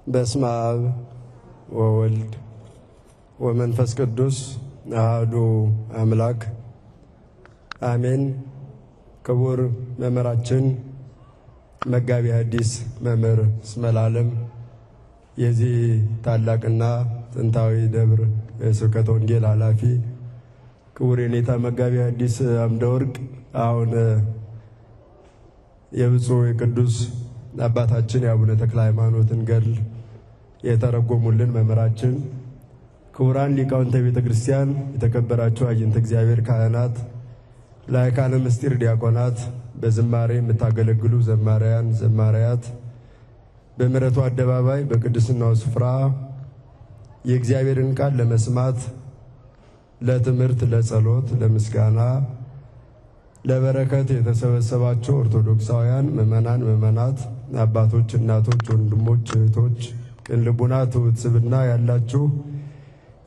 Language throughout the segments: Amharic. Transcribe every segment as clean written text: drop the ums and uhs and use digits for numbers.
በስመ አብ ወወልድ ወመንፈስ ቅዱስ አሐዱ አምላክ አሜን። ክቡር መምህራችን መጋቢ ሐዲስ መምህር እስመላለም የዚህ ታላቅና ጥንታዊ ደብር የስብከተ ወንጌል ኃላፊ፣ ክቡር የኔታ መጋቢ ሐዲስ አምደወርቅ አሁን የብፁዕ የቅዱስ አባታችን የአቡነ ተክለ ሃይማኖትን ገድል የተረጎሙልን መምህራችን፣ ክቡራን ሊቃውንተ ቤተ ክርስቲያን፣ የተከበራችሁ አዕይንተ እግዚአብሔር ካህናት፣ ላይካነ ምስጢር ዲያቆናት፣ በዝማሬ የምታገለግሉ ዘማሪያን ዘማሪያት፣ በምሕረቱ አደባባይ በቅድስናው ስፍራ የእግዚአብሔርን ቃል ለመስማት ለትምህርት፣ ለጸሎት፣ ለምስጋና፣ ለበረከት የተሰበሰባችሁ ኦርቶዶክሳውያን ምእመናን ምእመናት፣ አባቶች፣ እናቶች፣ ወንድሞች፣ እህቶች፣ ቅን ልቡና ትሑት ስብዕና ያላችሁ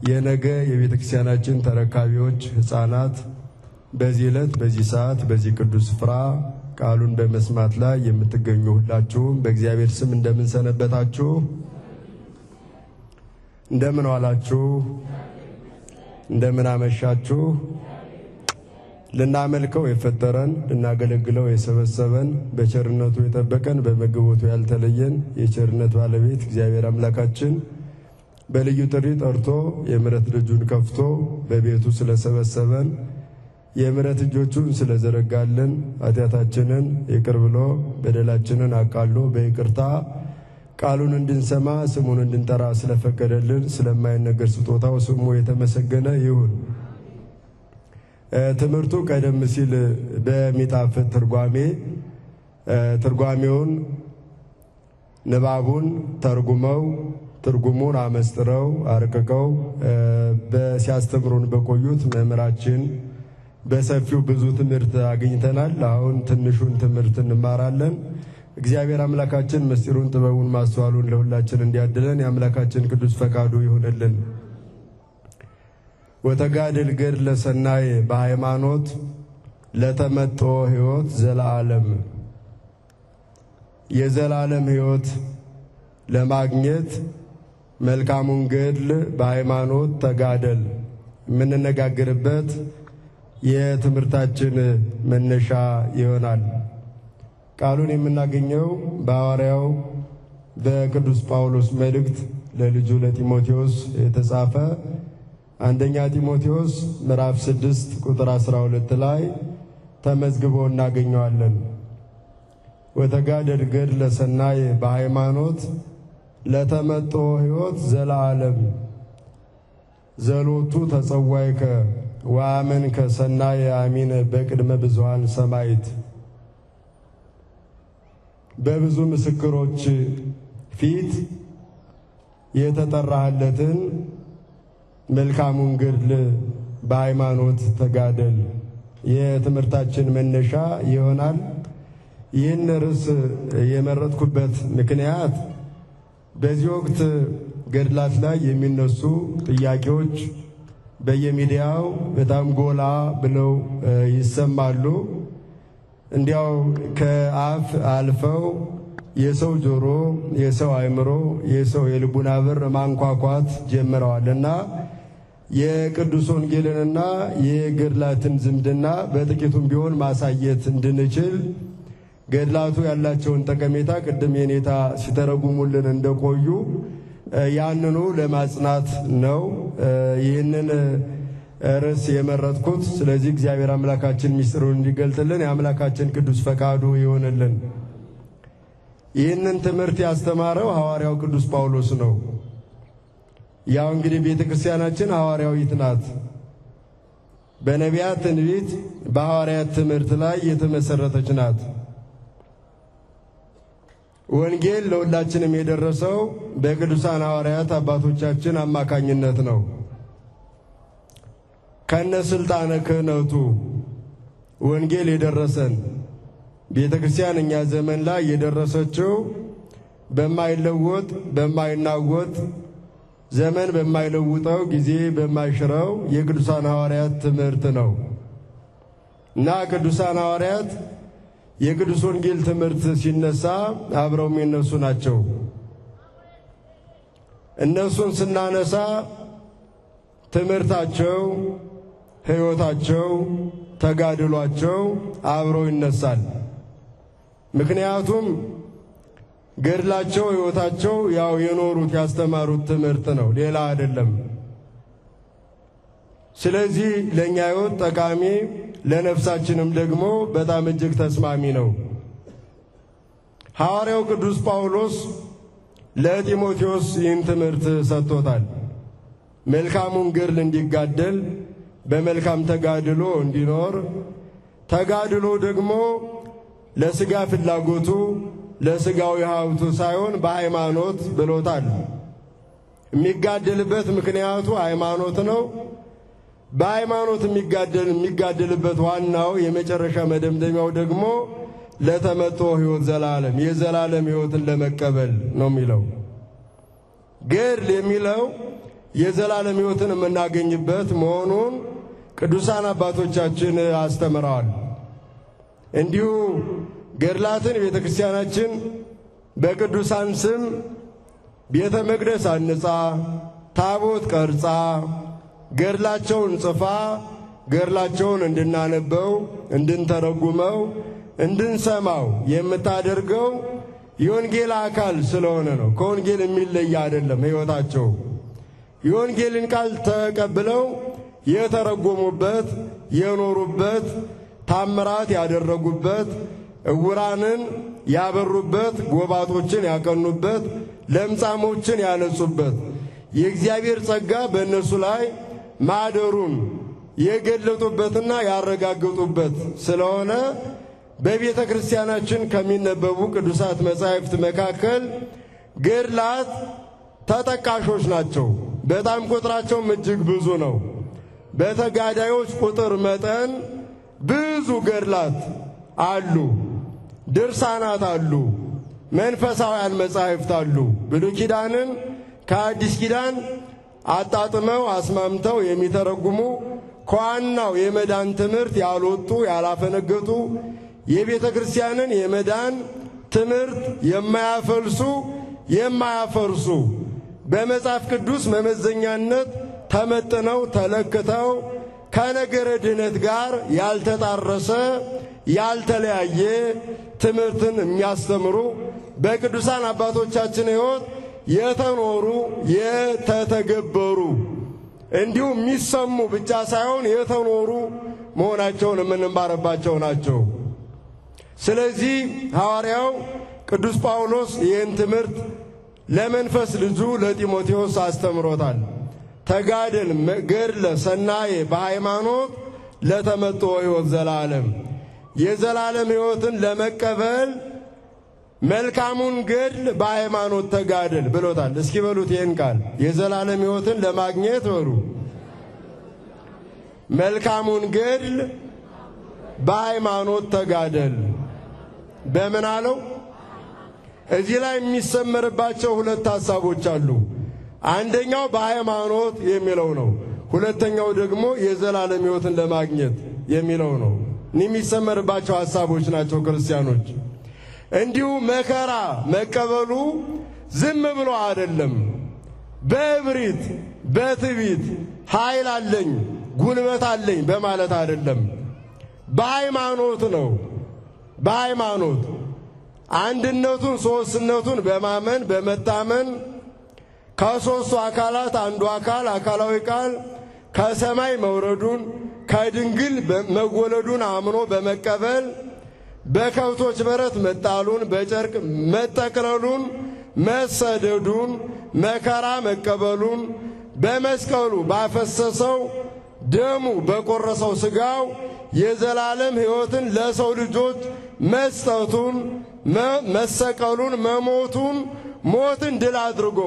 የነገ የቤተ ክርስቲያናችን ተረካቢዎች ሕፃናት፣ በዚህ ዕለት በዚህ ሰዓት በዚህ ቅዱስ ስፍራ ቃሉን በመስማት ላይ የምትገኙ ሁላችሁም በእግዚአብሔር ስም እንደምን ሰነበታችሁ? እንደምን ዋላችሁ? እንደምን አመሻችሁ? ልናመልከው የፈጠረን ልናገለግለው የሰበሰበን በቸርነቱ የጠበቀን በመግቦቱ ያልተለየን የቸርነት ባለቤት እግዚአብሔር አምላካችን በልዩ ጥሪ ጠርቶ የምሕረት ልጁን ከፍቶ በቤቱ ስለሰበሰበን የምሕረት እጆቹን ስለዘረጋልን ኃጢአታችንን ይቅር ብሎ በደላችንን አቃሎ በይቅርታ ቃሉን እንድንሰማ ስሙን እንድንጠራ ስለፈቀደልን ስለማይነገር ስጦታው ስሙ የተመሰገነ ይሁን። ትምህርቱ ቀደም ሲል በሚጣፍጥ ትርጓሜውን ንባቡን ተርጉመው ትርጉሙን አመስጥረው አርቅቀው ሲያስተምሩን በቆዩት መምህራችን በሰፊው ብዙ ትምህርት አግኝተናል። አሁን ትንሹን ትምህርት እንማራለን። እግዚአብሔር አምላካችን ምስጢሩን ጥበቡን ማስተዋሉን ለሁላችን እንዲያድለን የአምላካችን ቅዱስ ፈቃዱ ይሁንልን። ወተጋድል ገድለ ሰናይ በሃይማኖት ለተመጦ ሕይወት ዘለዓለም። የዘላለም ሕይወት ለማግኘት መልካሙን ገድል በሃይማኖት ተጋደል የምንነጋገርበት የትምህርታችን መነሻ ይሆናል። ቃሉን የምናገኘው በሐዋርያው በቅዱስ ጳውሎስ መልእክት ለልጁ ለጢሞቴዎስ የተጻፈ አንደኛ ጢሞቴዎስ ምዕራፍ 6 ቁጥር 12 ላይ ተመዝግቦ እናገኘዋለን። ወተጋደል ገድለ ሰናይ በሃይማኖት ለተመጦ ሕይወት ዘለዓለም ዘሎቱ ተጸዋይከ ወአመንከ ሰናይ አሚን በቅድመ ብዙኃን ሰማይት። በብዙ ምስክሮች ፊት የተጠራህለትን መልካሙን ገድል በሃይማኖት ተጋደል የትምህርታችን መነሻ ይሆናል። ይህን ርዕስ የመረጥኩበት ምክንያት በዚህ ወቅት ገድላት ላይ የሚነሱ ጥያቄዎች በየሚዲያው በጣም ጎላ ብለው ይሰማሉ። እንዲያው ከአፍ አልፈው የሰው ጆሮ፣ የሰው አእምሮ፣ የሰው የልቡና በር ማንኳኳት ጀምረዋልና የቅዱስ ወንጌልንና የገድላትን ዝምድና በጥቂቱም ቢሆን ማሳየት እንድንችል ገድላቱ ያላቸውን ጠቀሜታ ቅድም የኔታ ሲተረጉሙልን እንደቆዩ ያንኑ ለማጽናት ነው ይህንን ርዕስ የመረጥኩት። ስለዚህ እግዚአብሔር አምላካችን ምስጢሩን እንዲገልጥልን የአምላካችን ቅዱስ ፈቃዱ ይሆንልን። ይህንን ትምህርት ያስተማረው ሐዋርያው ቅዱስ ጳውሎስ ነው። ያው እንግዲህ ቤተ ክርስቲያናችን ሐዋርያዊት ናት። በነቢያት ትንቢት በሐዋርያት ትምህርት ላይ የተመሰረተች ናት። ወንጌል ለሁላችንም የደረሰው በቅዱሳን ሐዋርያት አባቶቻችን አማካኝነት ነው። ከነ ስልጣነ ክህነቱ ወንጌል የደረሰን ቤተ ክርስቲያን እኛ ዘመን ላይ የደረሰችው በማይለወጥ በማይናወጥ ዘመን በማይለውጠው ጊዜ በማይሽረው የቅዱሳን ሐዋርያት ትምህርት ነው እና ቅዱሳን ሐዋርያት የቅዱስ ወንጌል ትምህርት ሲነሳ አብረው የሚነሱ ናቸው። እነሱን ስናነሳ ትምህርታቸው፣ ሕይወታቸው፣ ተጋድሏቸው አብሮ ይነሳል። ምክንያቱም ገድላቸው፣ ሕይወታቸው ያው የኖሩት ያስተማሩት ትምህርት ነው፣ ሌላ አይደለም። ስለዚህ ለኛ ሕይወት ጠቃሚ ለነፍሳችንም ደግሞ በጣም እጅግ ተስማሚ ነው። ሐዋርያው ቅዱስ ጳውሎስ ለጢሞቴዎስ ይህን ትምህርት ሰጥቶታል። መልካሙን ገድል እንዲጋደል በመልካም ተጋድሎ እንዲኖር፣ ተጋድሎ ደግሞ ለሥጋ ፍላጎቱ ለሥጋዊ ሀብቱ ሳይሆን በሃይማኖት ብሎታል። የሚጋደልበት ምክንያቱ ሃይማኖት ነው። በሃይማኖት የሚጋደልበት ዋናው የመጨረሻ መደምደሚያው ደግሞ ለተመጥኦ ሕይወት ዘላለም የዘላለም ሕይወትን ለመቀበል ነው የሚለው። ገድል የሚለው የዘላለም ሕይወትን የምናገኝበት መሆኑን ቅዱሳን አባቶቻችን አስተምረዋል። እንዲሁ ገድላትን ቤተ ክርስቲያናችን በቅዱሳን ስም ቤተ መቅደስ አንጻ፣ ታቦት ቀርጻ፣ ገድላቸውን ጽፋ ገድላቸውን እንድናነበው፣ እንድንተረጉመው፣ እንድንሰማው የምታደርገው የወንጌል አካል ስለሆነ ነው። ከወንጌል የሚለይ አይደለም ሕይወታቸው። የወንጌልን ቃል ተቀብለው የተረጎሙበት፣ የኖሩበት፣ ታምራት ያደረጉበት፣ ዕውራንን ያበሩበት፣ ጎባጦችን ያቀኑበት፣ ለምጻሞችን ያነጹበት፣ የእግዚአብሔር ጸጋ በእነሱ ላይ ማደሩን የገለጡበትና ያረጋገጡበት ስለሆነ በቤተ ክርስቲያናችን ከሚነበቡ ቅዱሳት መጻሕፍት መካከል ገድላት ተጠቃሾች ናቸው። በጣም ቁጥራቸውም እጅግ ብዙ ነው። በተጋዳዮች ቁጥር መጠን ብዙ ገድላት አሉ፣ ድርሳናት አሉ፣ መንፈሳውያን መጻሕፍት አሉ። ብሉይ ኪዳንን ከአዲስ ኪዳን አጣጥመው አስማምተው የሚተረጉሙ ከዋናው የመዳን ትምህርት ያልወጡ ያላፈነገጡ የቤተ ክርስቲያንን የመዳን ትምህርት የማያፈልሱ የማያፈርሱ በመጽሐፍ ቅዱስ መመዘኛነት ተመጥነው ተለክተው ከነገረ ድኅነት ጋር ያልተጣረሰ ያልተለያየ ትምህርትን የሚያስተምሩ በቅዱሳን አባቶቻችን ሕይወት የተኖሩ የተተገበሩ እንዲሁም የሚሰሙ ብቻ ሳይሆን የተኖሩ መሆናቸውን የምንማርባቸው ናቸው። ስለዚህ ሐዋርያው ቅዱስ ጳውሎስ ይህን ትምህርት ለመንፈስ ልጁ ለጢሞቴዎስ አስተምሮታል። ተጋደል ገድለ ሰናየ በሃይማኖት ለተመጥኦ ሕይወት ዘላለም፣ የዘላለም ሕይወትን ለመቀበል መልካሙን ገድል በሃይማኖት ተጋደል ብሎታል። እስኪ በሉት ይህን ቃል የዘላለም ሕይወትን ለማግኘት በሉ መልካሙን ገድል በሃይማኖት ተጋደል። በምን አለው? እዚህ ላይ የሚሰመርባቸው ሁለት ሐሳቦች አሉ። አንደኛው በሃይማኖት የሚለው ነው። ሁለተኛው ደግሞ የዘላለም ሕይወትን ለማግኘት የሚለው ነው። የሚሰመርባቸው ሐሳቦች ናቸው። ክርስቲያኖች እንዲሁ መከራ መቀበሉ ዝም ብሎ አይደለም። በእብሪት በትዕቢት ኃይል አለኝ ጉልበት አለኝ በማለት አይደለም። በሃይማኖት ነው። በሃይማኖት አንድነቱን ሦስትነቱን በማመን በመታመን ከሦስቱ አካላት አንዱ አካል አካላዊ ቃል ከሰማይ መውረዱን ከድንግል መወለዱን አምኖ በመቀበል በከብቶች በረት መጣሉን በጨርቅ መጠቅለሉን መሰደዱን መከራ መቀበሉን በመስቀሉ ባፈሰሰው ደሙ በቆረሰው ሥጋው የዘላለም ሕይወትን ለሰው ልጆች መስጠቱን መሰቀሉን መሞቱን ሞትን ድል አድርጎ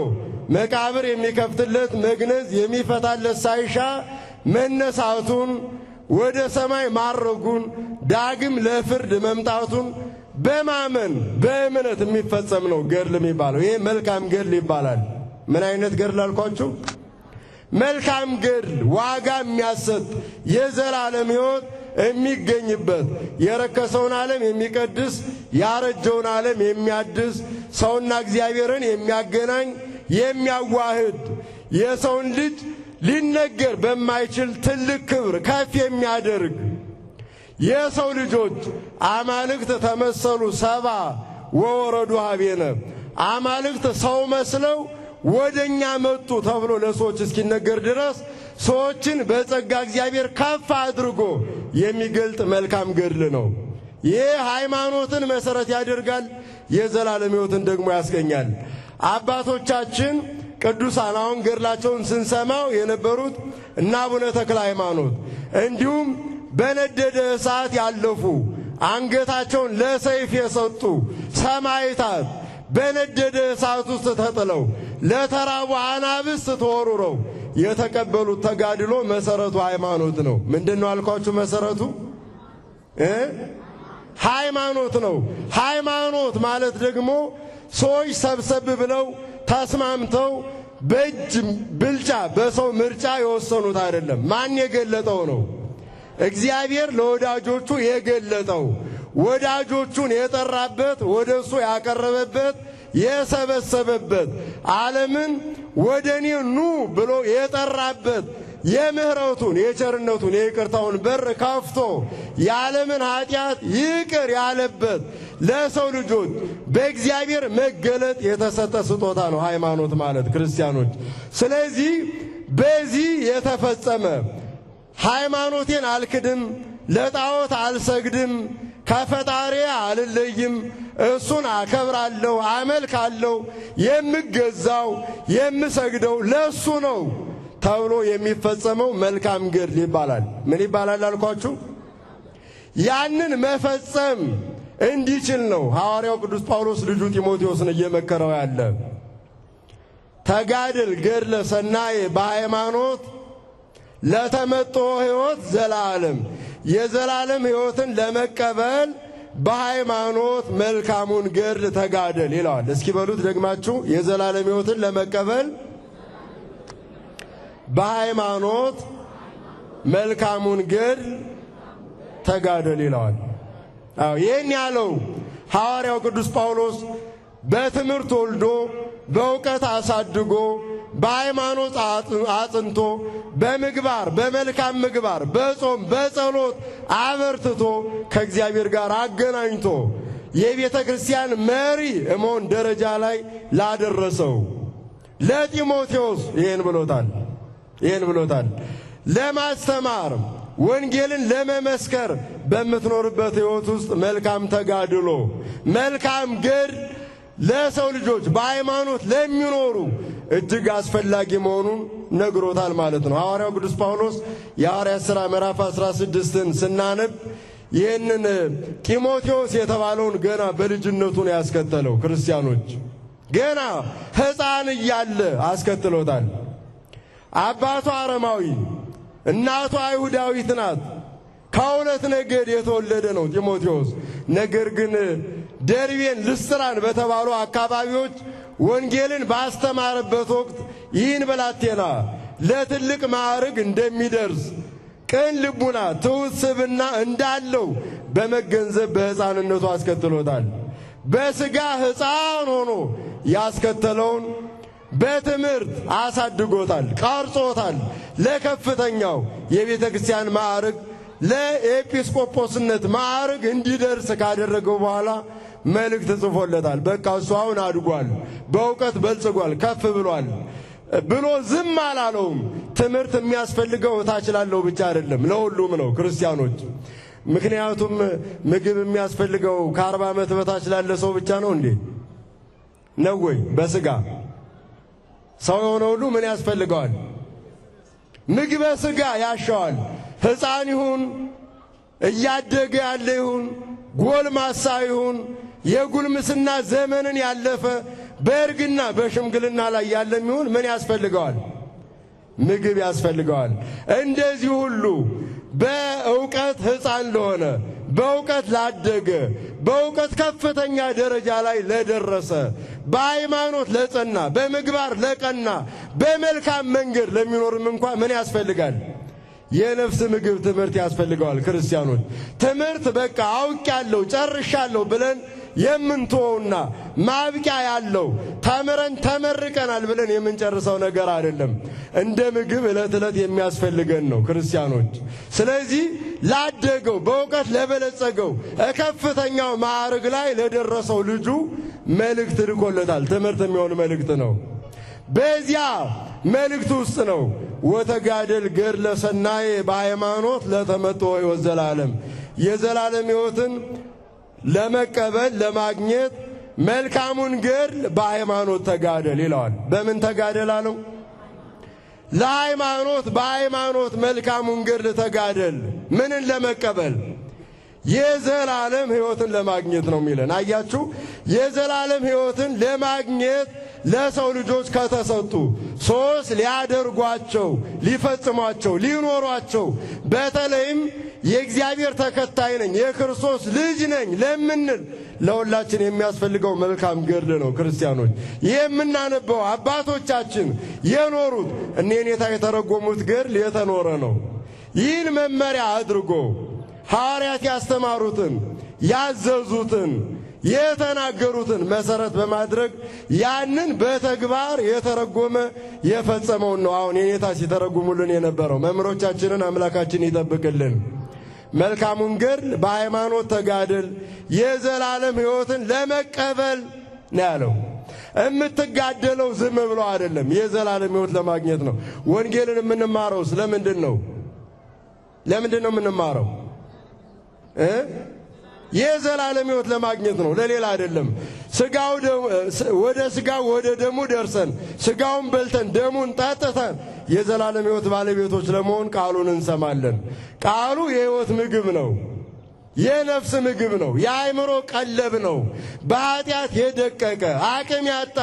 መቃብር የሚከፍትለት መግነዝ የሚፈታለት ሳይሻ መነሳቱን ወደ ሰማይ ማረጉን ዳግም ለፍርድ መምጣቱን በማመን በእምነት የሚፈጸም ነው ገድል የሚባለው። ይሄ መልካም ገድል ይባላል። ምን አይነት ገድል አልኳችሁ? መልካም ገድል፣ ዋጋ የሚያሰጥ የዘላለም ሕይወት የሚገኝበት የረከሰውን ዓለም የሚቀድስ ያረጀውን ዓለም የሚያድስ ሰውና እግዚአብሔርን የሚያገናኝ የሚያዋህድ የሰውን ልጅ ሊነገር በማይችል ትልቅ ክብር ከፍ የሚያደርግ የሰው ልጆች አማልክት ተመሰሉ ሰባ ወወረዱ ሀቤነ አማልክት ሰው መስለው ወደኛ መጡ ተብሎ ለሰዎች እስኪነገር ድረስ ሰዎችን በጸጋ እግዚአብሔር ከፍ አድርጎ የሚገልጥ መልካም ገድል ነው። ይህ ሃይማኖትን መሰረት ያደርጋል፣ የዘላለም ሕይወትን ደግሞ ያስገኛል። አባቶቻችን ቅዱሳን አሁን ገድላቸውን ስንሰማው የነበሩት እና አቡነ ተክለ ሃይማኖት እንዲሁም በነደደ እሳት ያለፉ አንገታቸውን ለሰይፍ የሰጡ ሰማዕታት በነደደ እሳት ውስጥ ተጥለው ለተራቡ አናብስት ተወርውረው የተቀበሉት ተጋድሎ መሰረቱ ሃይማኖት ነው። ምንድነው አልኳችሁ? መሰረቱ ሃይማኖት ነው። ሃይማኖት ማለት ደግሞ ሰዎች ሰብሰብ ብለው ተስማምተው በእጅ ብልጫ በሰው ምርጫ የወሰኑት አይደለም። ማን የገለጠው ነው? እግዚአብሔር ለወዳጆቹ የገለጠው ወዳጆቹን የጠራበት ወደሱ ያቀረበበት የሰበሰበበት ዓለምን ወደኔ ኑ ብሎ የጠራበት የምህረቱን የቸርነቱን የይቅርታውን በር ከፍቶ የዓለምን ኃጢአት ይቅር ያለበት ለሰው ልጆች በእግዚአብሔር መገለጥ የተሰጠ ስጦታ ነው ሃይማኖት ማለት ክርስቲያኖች። ስለዚህ በዚህ የተፈጸመ ሃይማኖቴን አልክድም፣ ለጣዖት አልሰግድም፣ ከፈጣሪ አልለይም፣ እሱን አከብራለሁ፣ አመልካለሁ፣ የምገዛው የምሰግደው ለሱ ነው ተብሎ የሚፈጸመው መልካም ገድል ይባላል። ምን ይባላል አልኳችሁ? ያንን መፈጸም እንዲችል ነው ሐዋርያው ቅዱስ ጳውሎስ ልጁ ጢሞቴዎስን እየመከረው ያለ። ተጋድል ገድለ ሰናየ በሃይማኖት ለተመጥኦ ሕይወት ዘላለም የዘላለም ሕይወትን ለመቀበል በሃይማኖት መልካሙን ገድል ተጋደል ይለዋል። እስኪ በሉት ደግማችሁ፣ የዘላለም ሕይወትን ለመቀበል በሃይማኖት መልካሙን ገድል ተጋደል ይለዋል። ይህን ያለው ሐዋርያው ቅዱስ ጳውሎስ በትምህርት ወልዶ በእውቀት አሳድጎ በሃይማኖት አጽንቶ በምግባር በመልካም ምግባር በጾም በጸሎት አበርትቶ ከእግዚአብሔር ጋር አገናኝቶ የቤተ ክርስቲያን መሪ እመሆን ደረጃ ላይ ላደረሰው ለጢሞቴዎስ ይህን ብሎታል። ለማስተማር ወንጌልን ለመመስከር በምትኖርበት ሕይወት ውስጥ መልካም ተጋድሎ መልካም ገድል ለሰው ልጆች በሃይማኖት ለሚኖሩ እጅግ አስፈላጊ መሆኑን ነግሮታል ማለት ነው። ሐዋርያው ቅዱስ ጳውሎስ የሐዋርያት ሥራ ምዕራፍ 16ን ስናነብ ይህንን ጢሞቴዎስ የተባለውን ገና በልጅነቱን ያስከተለው ክርስቲያኖች ገና ሕፃን እያለ አስከትሎታል። አባቱ አረማዊ እናቱ አይሁዳዊት ናት። ከሁለት ነገድ የተወለደ ነው ጢሞቴዎስ። ነገር ግን ደርቤን፣ ልስጥራን በተባሉ አካባቢዎች ወንጌልን ባስተማረበት ወቅት ይህን ብላቴና ለትልቅ ማዕረግ እንደሚደርስ ቅን ልቡና ትሑት ስብዕና እንዳለው በመገንዘብ በሕፃንነቱ አስከትሎታል። በሥጋ ሕፃን ሆኖ ያስከተለውን በትምህርት አሳድጎታል፣ ቀርጾታል። ለከፍተኛው የቤተ ክርስቲያን ማዕረግ ለኤጲስቆጶስነት ማዕረግ እንዲደርስ ካደረገው በኋላ መልእክት ጽፎለታል። በቃ እሱ አሁን አድጓል፣ በእውቀት በልጽጓል፣ ከፍ ብሏል ብሎ ዝም አላለውም። ትምህርት የሚያስፈልገው እታች ላለው ብቻ አይደለም፣ ለሁሉም ነው ክርስቲያኖች። ምክንያቱም ምግብ የሚያስፈልገው ከ40 ዓመት በታች ላለ ሰው ብቻ ነው እንዴ? ነው ወይ? በሥጋ ሰው የሆነ ሁሉ ምን ያስፈልገዋል? ምግበ ሥጋ ያሻዋል። ሕፃን ይሁን እያደገ ያለ ይሁን ጎልማሳ ይሁን የጉልምስና ዘመንን ያለፈ በእርግና በሽምግልና ላይ ያለም ይሁን ምን ያስፈልገዋል? ምግብ ያስፈልገዋል። እንደዚህ ሁሉ በእውቀት ሕፃን ለሆነ በእውቀት ላደገ በእውቀት ከፍተኛ ደረጃ ላይ ለደረሰ በሃይማኖት ለጸና በምግባር ለቀና በመልካም መንገድ ለሚኖርም እንኳ ምን ያስፈልጋል? የነፍስ ምግብ ትምህርት ያስፈልገዋል። ክርስቲያኖች ትምህርት በቃ አውቄያለሁ ጨርሻለሁ ብለን የምንተውና ማብቂያ ያለው ተምረን ተመርቀናል ብለን የምንጨርሰው ነገር አይደለም። እንደ ምግብ ዕለት ዕለት የሚያስፈልገን ነው ክርስቲያኖች። ስለዚህ ላደገው በእውቀት ለበለጸገው ከፍተኛው ማዕረግ ላይ ለደረሰው ልጁ መልእክት ልኮለታል። ትምህርት የሚሆን መልእክት ነው። በዚያ መልእክት ውስጥ ነው ወተጋደል ገድለ ሰናየ በሃይማኖት ለተመጥኦ ሕይወት ዘላለም፣ የዘላለም ሕይወትን ለመቀበል ለማግኘት መልካሙን ገድል በሃይማኖት ተጋደል ይለዋል። በምን ተጋደል አለው? ለሃይማኖት በሃይማኖት መልካሙን ገድል ተጋደል። ምንን ለመቀበል? የዘላለም ሕይወትን ለማግኘት ነው የሚለን። አያችሁ፣ የዘላለም ሕይወትን ለማግኘት ለሰው ልጆች ከተሰጡ ሶስት ሊያደርጓቸው፣ ሊፈጽሟቸው፣ ሊኖሯቸው በተለይም የእግዚአብሔር ተከታይ ነኝ የክርስቶስ ልጅ ነኝ ለምንል ለሁላችን የሚያስፈልገው መልካም ገድል ነው። ክርስቲያኖች የምናነበው አባቶቻችን የኖሩት እኔታ የተረጎሙት ገድል የተኖረ ነው። ይህን መመሪያ አድርጎ ሐዋርያት ያስተማሩትን ያዘዙትን የተናገሩትን መሰረት በማድረግ ያንን በተግባር የተረጎመ የፈጸመውን ነው አሁን የኔታ ሲተረጉሙልን የነበረው። መምህሮቻችንን አምላካችን ይጠብቅልን። መልካሙን ገድል በሃይማኖት ተጋደል የዘላለም ሕይወትን ለመቀበል ነው ያለው። የምትጋደለው ዝም ብሎ አይደለም፣ የዘላለም ሕይወት ለማግኘት ነው። ወንጌልን የምንማረው ስለምንድን ነው? ለምንድን ነው የምንማረው? የዘላለም ሕይወት ለማግኘት ነው፣ ለሌላ አይደለም። ስጋው ወደ ደሙ ደርሰን ስጋውን በልተን ደሙን ጠጥተን የዘላለም ሕይወት ባለቤቶች ለመሆን ቃሉን እንሰማለን። ቃሉ የሕይወት ምግብ ነው፣ የነፍስ ምግብ ነው፣ የአእምሮ ቀለብ ነው። በኃጢአት የደቀቀ አቅም ያጣ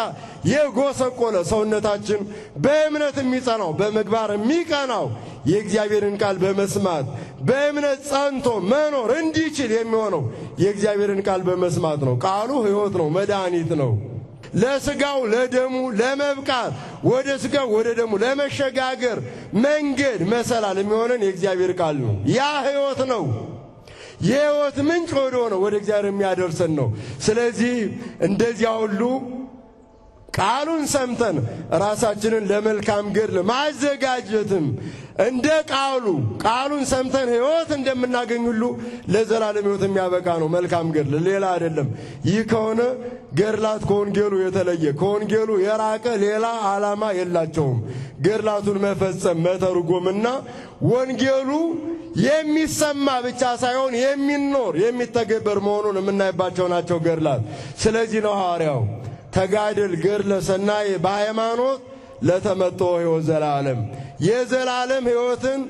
የጎሰቆለ ሰውነታችን በእምነት የሚጸናው በምግባር የሚቀናው የእግዚአብሔርን ቃል በመስማት በእምነት ጸንቶ መኖር እንዲችል የሚሆነው የእግዚአብሔርን ቃል በመስማት ነው። ቃሉ ሕይወት ነው፣ መድኃኒት ነው። ለስጋው ለደሙ ለመብቃት ወደ ስጋው ወደ ደሙ ለመሸጋገር መንገድ መሰላል የሚሆነን የእግዚአብሔር ቃል ነው። ያ ሕይወት ነው። የሕይወት ምንጭ ወደ ሆነው ወደ እግዚአብሔር የሚያደርሰን ነው። ስለዚህ እንደዚያ ሁሉ ቃሉን ሰምተን ራሳችንን ለመልካም ገድል ማዘጋጀትም እንደ ቃሉን ሰምተን ሕይወት እንደምናገኝ ሁሉ ለዘላለም ሕይወት የሚያበቃ ነው መልካም ገድል፣ ሌላ አይደለም። ይህ ከሆነ ገድላት ከወንጌሉ የተለየ ከወንጌሉ የራቀ ሌላ ዓላማ የላቸውም። ገድላቱን መፈጸም መተርጎምና ወንጌሉ የሚሰማ ብቻ ሳይሆን የሚኖር የሚተገበር መሆኑን የምናይባቸው ናቸው ገድላት። ስለዚህ ነው ሐዋርያው ተጋደል ገድለ ሰናየ በሃይማኖት ለተመጥኦ ሕይወት ዘላለም፣ የዘላለም ሕይወትን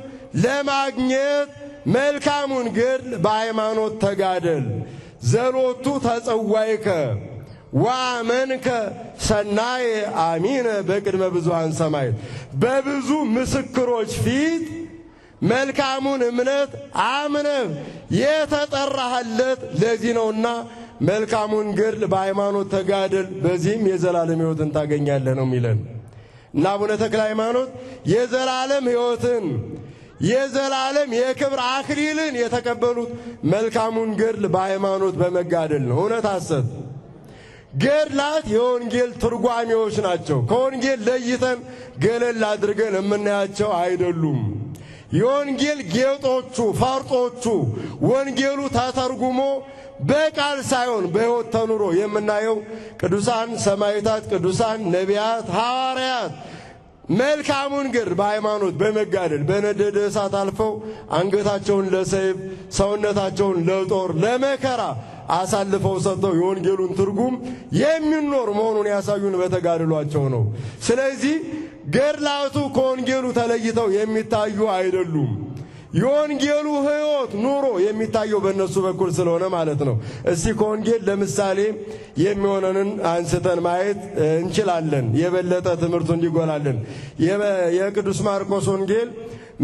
ለማግኘት መልካሙን ገድል በሃይማኖት ተጋደል። ዘሎቱ ተጸዋይከ ወአመንከ ሰናየ አሚነ በቅድመ ብዙኃን ሰማዕት፣ በብዙ ምስክሮች ፊት መልካሙን እምነት አምነህ የተጠራህለት ለዚህ ነውና መልካሙን ገድል በሃይማኖት ተጋደል፣ በዚህም የዘላለም ሕይወትን ታገኛለህ ነው የሚለን እና አቡነ ተክለ ሃይማኖት የዘላለም ሕይወትን የዘላለም የክብር አክሊልን የተቀበሉት መልካሙን ገድል በሃይማኖት በመጋደል ነው። እውነት ሐሰት ገድላት የወንጌል ትርጓሜዎች ናቸው። ከወንጌል ለይተን ገለል አድርገን የምናያቸው አይደሉም። የወንጌል ጌጦቹ ፈርጦቹ ወንጌሉ ተተርጉሞ በቃል ሳይሆን በሕይወት ተኑሮ የምናየው ቅዱሳን ሰማዕታት፣ ቅዱሳን ነቢያት፣ ሐዋርያት መልካሙን ገድል በሃይማኖት በመጋደል በነደደ እሳት አልፈው አንገታቸውን ለሰይፍ ሰውነታቸውን ለጦር ለመከራ አሳልፈው ሰጥተው የወንጌሉን ትርጉም የሚኖር መሆኑን ያሳዩን በተጋድሏቸው ነው። ስለዚህ ገድላቱ ከወንጌሉ ተለይተው የሚታዩ አይደሉም። የወንጌሉ ሕይወት ኑሮ የሚታየው በእነሱ በኩል ስለሆነ ማለት ነው። እስቲ ከወንጌል ለምሳሌ የሚሆነንን አንስተን ማየት እንችላለን፣ የበለጠ ትምህርቱ እንዲጎላለን። የቅዱስ ማርቆስ ወንጌል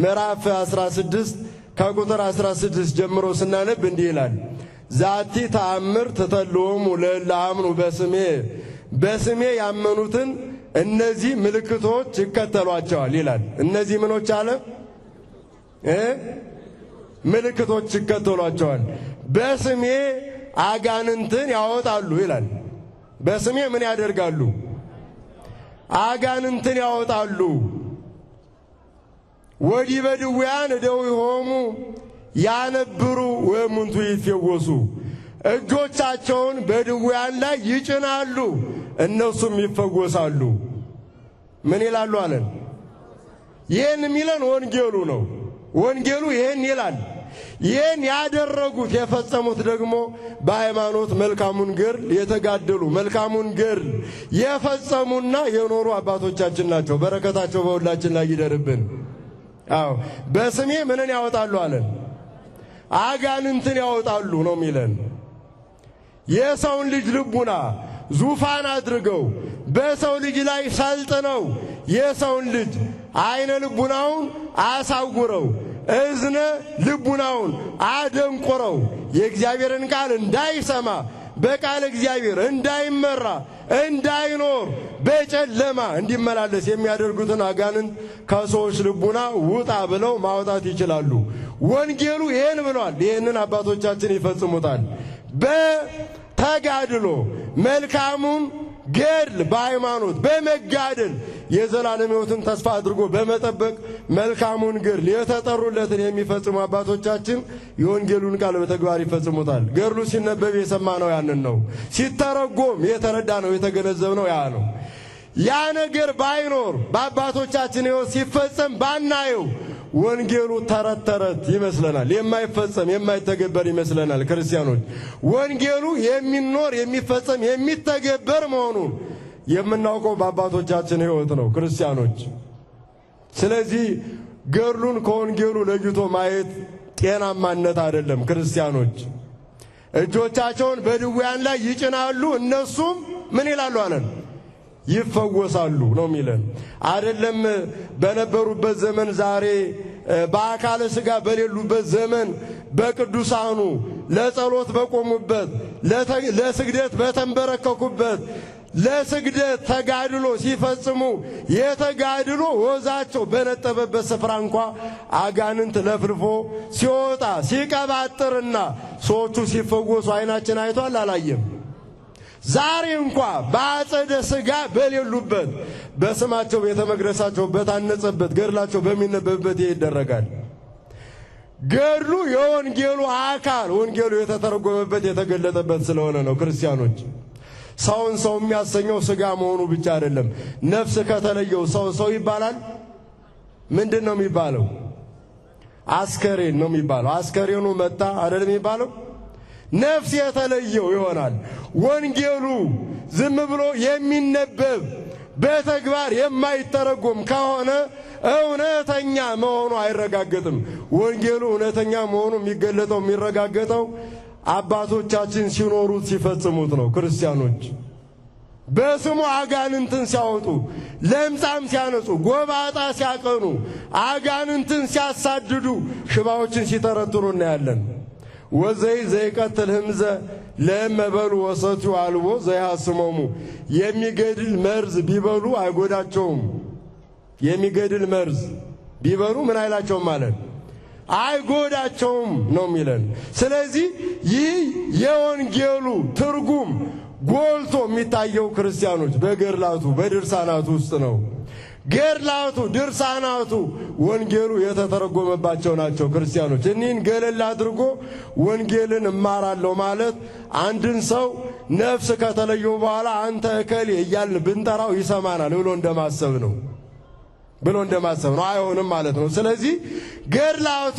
ምዕራፍ 16 ከቁጥር 16 ጀምሮ ስናነብ እንዲህ ይላል። ዛቲ ተአምር ትተልዎሙ ለእለ አምኑ በስሜ፣ በስሜ ያመኑትን እነዚህ ምልክቶች ይከተሏቸዋል ይላል። እነዚህ ምኖች አለ ምልክቶች ይከተሏቸዋል። በስሜ አጋንንትን ያወጣሉ ይላል። በስሜ ምን ያደርጋሉ? አጋንንትን ያወጣሉ። ወዲበ ድውያን እደዊሆሙ ያነብሩ ወእሙንቱ ይፈወሱ። እጆቻቸውን በድውያን ላይ ይጭናሉ እነሱም ይፈወሳሉ። ምን ይላሉ አለን? ይህን የሚለን ወንጌሉ ነው። ወንጌሉ ይህን ይላል። ይህን ያደረጉት የፈጸሙት ደግሞ በሃይማኖት መልካሙን ገድል የተጋደሉ መልካሙን ገድል የፈጸሙና የኖሩ አባቶቻችን ናቸው። በረከታቸው በሁላችን ላይ ይደርብን። አዎ በስሜ ምንን ያወጣሉ አለን? አጋንንትን ያወጣሉ ነው የሚለን። የሰውን ልጅ ልቡና ዙፋን አድርገው በሰው ልጅ ላይ ሰልጥነው የሰውን ልጅ አይነ ልቡናውን አሳውረው እዝነ ልቡናውን አደንቆረው የእግዚአብሔርን ቃል እንዳይሰማ በቃል እግዚአብሔር እንዳይመራ እንዳይኖር በጨለማ እንዲመላለስ የሚያደርጉትን አጋንንት ከሰዎች ልቡና ውጣ ብለው ማውጣት ይችላሉ። ወንጌሉ ይሄን ብሏል። ይሄንን አባቶቻችን ይፈጽሙታል። በተጋድሎ መልካሙን ገድል በሃይማኖት በመጋደል የዘላለም ሕይወትን ተስፋ አድርጎ በመጠበቅ መልካሙን ገድል የተጠሩለትን የሚፈጽሙ አባቶቻችን የወንጌሉን ቃል በተግባር ይፈጽሙታል። ገድሉ ሲነበብ የሰማነው ያንን ነው። ሲተረጎም የተረዳነው የተገነዘብነው ያ ነው። ያ ነገር ባይኖር በአባቶቻችን ሕይወት ሲፈጸም ባናየው ወንጌሉ ተረት ተረት ይመስለናል። የማይፈጸም የማይተገበር ይመስለናል። ክርስቲያኖች ወንጌሉ የሚኖር የሚፈጸም የሚተገበር መሆኑን የምናውቀው በአባቶቻችን ሕይወት ነው ክርስቲያኖች። ስለዚህ ገድሉን ከወንጌሉ ለይቶ ማየት ጤናማነት አይደለም። ክርስቲያኖች እጆቻቸውን በድውያን ላይ ይጭናሉ እነሱም ምን ይላሉ አለን? ይፈወሳሉ ነው የሚለን። አይደለም በነበሩበት ዘመን ዛሬ በአካለ ሥጋ በሌሉበት ዘመን በቅዱሳኑ ለጸሎት በቆሙበት ለስግደት በተንበረከኩበት ለስግደት ተጋድሎ ሲፈጽሙ የተጋድሎ ወዛቸው በነጠበበት ስፍራ እንኳ አጋንንት ለፍልፎ ሲወጣ ሲቀባጥርና ሰዎቹ ሲፈወሱ አይናችን አይቷል አላየም? ዛሬ እንኳ በአጸደ ሥጋ በሌሉበት በስማቸው ቤተ መቅደሳቸው በታነጸበት ገድላቸው በሚነበብበት ይደረጋል። ገድሉ የወንጌሉ አካል ወንጌሉ የተተረጎመበት የተገለጠበት ስለሆነ ነው። ክርስቲያኖች ሰውን ሰው የሚያሰኘው ሥጋ መሆኑ ብቻ አይደለም። ነፍስ ከተለየው ሰው ይባላል። ምንድን ነው የሚባለው? አስከሬን ነው የሚባለው። አስከሬኑ መጣ አይደለም የሚባለው። ነፍስ የተለየው ይሆናል። ወንጌሉ ዝም ብሎ የሚነበብ በተግባር የማይተረጎም ከሆነ እውነተኛ መሆኑ አይረጋገጥም። ወንጌሉ እውነተኛ መሆኑ የሚገለጠው የሚረጋገጠው አባቶቻችን ሲኖሩት ሲፈጽሙት ነው። ክርስቲያኖች በስሙ አጋንንትን ሲያወጡ፣ ለምጻም ሲያነጹ፣ ጎባጣ ሲያቀኑ፣ አጋንንትን ሲያሳድዱ፣ ሽባዎችን ሲተረትሩ እናያለን። ወዘይ ዘይቀትል ህምዘ ለመበሉ ወሰቱ አልቦ ዘይሐስሞሙ የሚገድል መርዝ ቢበሉ አይጎዳቸውም። የሚገድል መርዝ ቢበሉ ምን አይላቸውም ማለት አይጎዳቸውም ነው የሚለን። ስለዚህ ይህ የወንጌሉ ትርጉም ጎልቶ የሚታየው ክርስቲያኖች በገድላቱ በድርሳናቱ ውስጥ ነው። ገድላቱ ድርሳናቱ ወንጌሉ የተተረጎመባቸው ናቸው። ክርስቲያኖች እኒህን ገለል አድርጎ ወንጌልን እማራለሁ ማለት አንድን ሰው ነፍስ ከተለየው በኋላ አንተ እከሌ እያልን ብንጠራው ይሰማናል ብሎ እንደማሰብ ነው አይሆንም ማለት ነው። ስለዚህ ገድላቱ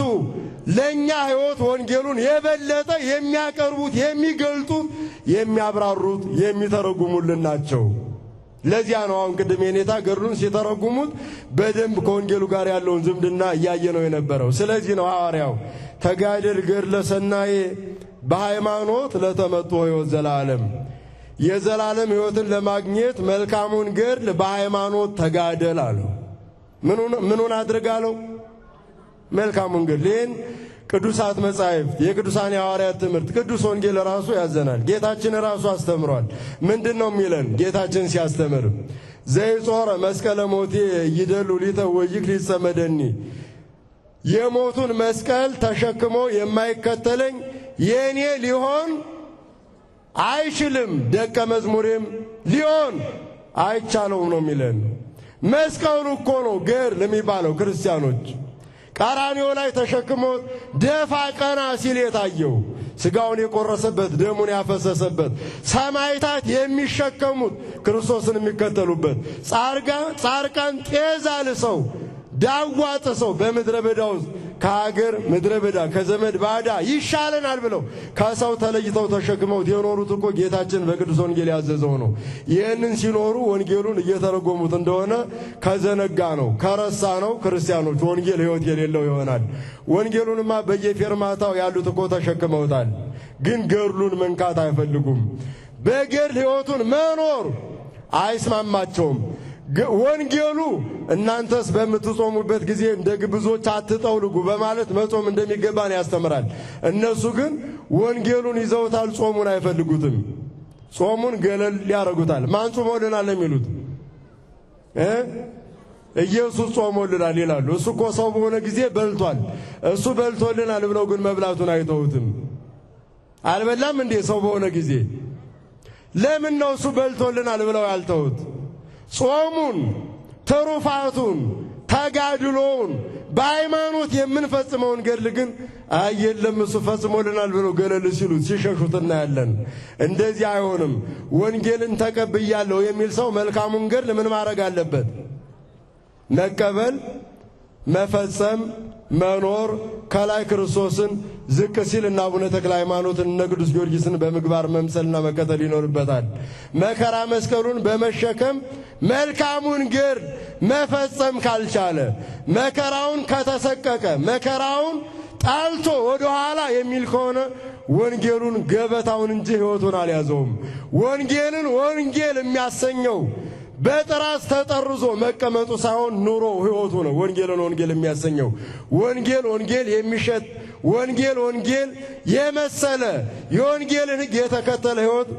ለኛ ሕይወት ወንጌሉን የበለጠ የሚያቀርቡት የሚገልጡት የሚያብራሩት የሚተረጉሙልን ናቸው። ለዚያ ነው አሁን ቅድም የኔታ ገድሉን ሲተረጉሙት በደንብ ከወንጌሉ ጋር ያለውን ዝምድና እያየ ነው የነበረው። ስለዚህ ነው ሐዋርያው ተጋደል ገድለ ሰናዬ በሃይማኖት ለተመጡ ሕይወት ዘላለም የዘላለም ሕይወትን ለማግኘት መልካሙን ገድል በሃይማኖት ተጋደል አለው። ምኑን አድርጋለው? መልካሙን ገድል። ቅዱሳት መጻሕፍት የቅዱሳን የሐዋርያት ትምህርት ቅዱስ ወንጌል ራሱ ያዘናል። ጌታችን ራሱ አስተምሯል። ምንድነው የሚለን? ጌታችን ሲያስተምር ዘይጾረ መስቀለ ሞቴ ይደሉ ሊተ ወይክ ሊጸመደኒ የሞቱን መስቀል ተሸክሞ የማይከተለኝ የኔ ሊሆን አይችልም ደቀ መዝሙሬም ሊሆን አይቻለውም ነው የሚለን። መስቀሉ እኮ ነው ገድል የሚባለው ክርስቲያኖች። ቀራንዮ ላይ ተሸክሞት ደፋ ቀና ሲል የታየው ስጋውን የቆረሰበት ደሙን ያፈሰሰበት ሰማዕታት የሚሸከሙት ክርስቶስን የሚከተሉበት ጻድቃን ጤዛ ልሰው ዳዋ ጥሰው በምድረ በዳ ውስጥ ከሀገር ምድረ በዳ ከዘመድ ባዳ ይሻለናል ብለው ከሰው ተለይተው ተሸክመው የኖሩት እኮ ጌታችን በቅዱስ ወንጌል ያዘዘው ነው። ይህንን ሲኖሩ ወንጌሉን እየተረጎሙት እንደሆነ ከዘነጋ ነው ከረሳ ነው ክርስቲያኖች ወንጌል ሕይወት የሌለው ይሆናል። ወንጌሉንማ በየፌርማታው ያሉት እኮ ተሸክመውታል። ግን ገድሉን መንካት አይፈልጉም። በገድል ሕይወቱን መኖር አይስማማቸውም። ወንጌሉ እናንተስ በምትጾሙበት ጊዜ እንደ ግብዞች አትጠውልጉ በማለት መጾም እንደሚገባን ያስተምራል። እነሱ ግን ወንጌሉን ይዘውታል፣ ጾሙን አይፈልጉትም። ጾሙን ገለል ያረጉታል። ማን ጾሞልናል የሚሉት ኢየሱስ ጾሞልናል ይላሉ። እሱ እኮ ሰው በሆነ ጊዜ በልቷል። እሱ በልቶልናል ብለው ግን መብላቱን አይተውትም። አልበላም እንዴ ሰው በሆነ ጊዜ? ለምን ነው እሱ በልቶልናል ብለው ያልተውት? ጾሙን ትሩፋቱን ተጋድሎውን በሃይማኖት የምንፈጽመውን ገድል ግን አየለም እሱ ፈጽሞልናል ብለው ገለል ሲሉት ሲሸሹት እናያለን። እንደዚህ አይሆንም። ወንጌልን ተቀብያለሁ የሚል ሰው መልካሙን ገድል ምን ማድረግ አለበት? መቀበል፣ መፈጸም፣ መኖር። ከላይ ክርስቶስን ዝቅ ሲል እና አቡነ ተክለ ሃይማኖትን እነ ቅዱስ ጊዮርጊስን በምግባር መምሰልና መከተል ይኖርበታል። መከራ መስቀሉን በመሸከም መልካሙን ገድል መፈጸም ካልቻለ፣ መከራውን ከተሰቀቀ፣ መከራውን ጣልቶ ወደ ኋላ የሚል ከሆነ ወንጌሉን ገበታውን እንጂ ሕይወቱን አልያዘውም። ወንጌልን ወንጌል የሚያሰኘው በጥራዝ ተጠርዞ መቀመጡ ሳይሆን ኑሮ ሕይወቱ ነው። ወንጌልን ወንጌል የሚያሰኘው ወንጌል ወንጌል የሚሸት ወንጌል ወንጌል የመሰለ የወንጌልን ሕግ የተከተለ ሕይወት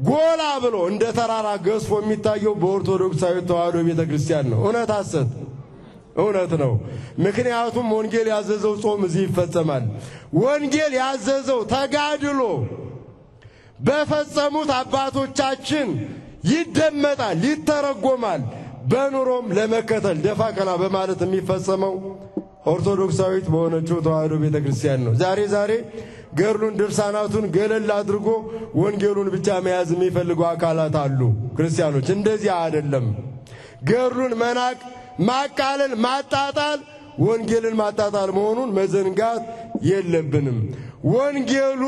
ጎላ ብሎ እንደ ተራራ ገዝፎ የሚታየው በኦርቶዶክሳዊ ተዋሕዶ ቤተ ክርስቲያን ነው። እውነት ሐሰት? እውነት ነው። ምክንያቱም ወንጌል ያዘዘው ጾም እዚህ ይፈጸማል። ወንጌል ያዘዘው ተጋድሎ በፈጸሙት አባቶቻችን ይደመጣል፣ ይተረጎማል። በኑሮም ለመከተል ደፋ ቀና በማለት የሚፈጸመው ኦርቶዶክሳዊት በሆነችው ተዋሕዶ ቤተ ክርስቲያን ነው። ዛሬ ገድሉን ድርሳናቱን ገለል አድርጎ ወንጌሉን ብቻ መያዝ የሚፈልጉ አካላት አሉ። ክርስቲያኖች እንደዚህ አይደለም። ገድሉን መናቅ፣ ማቃለል፣ ማጣጣል ወንጌልን ማጣጣል መሆኑን መዘንጋት የለብንም። ወንጌሉ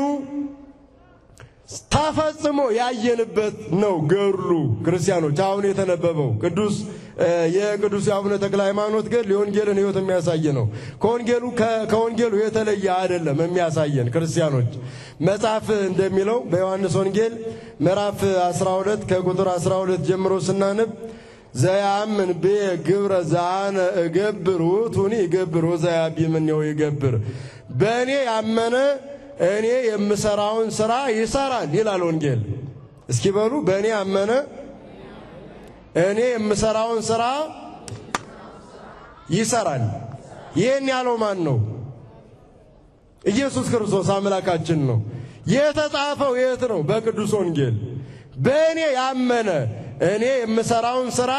ተፈጽሞ ያየንበት ነው ገድሉ። ክርስቲያኖች አሁን የተነበበው የቅዱስ አቡነ ተክለ ሃይማኖት ገድል የወንጌልን ሕይወት የሚያሳይ ነው። ከወንጌሉ የተለየ አይደለም የሚያሳየን። ክርስቲያኖች መጽሐፍ እንደሚለው በዮሐንስ ወንጌል ምዕራፍ 12 ከቁጥር 12 ጀምሮ ስናነብ ዘያምን በግብረ ዛነ እገብር ውእቱኒ ይገብር ወዘያቢምኔው ይገብር፣ በእኔ ያመነ እኔ የምሰራውን ሥራ ይሰራል ይላል ወንጌል። እስኪ በሉ በእኔ ያመነ እኔ የምሰራውን ሥራ ይሰራል። ይህን ያለው ማን ነው? ኢየሱስ ክርስቶስ አምላካችን ነው። የተጻፈው የት ነው? በቅዱስ ወንጌል። በእኔ ያመነ እኔ የምሰራውን ሥራ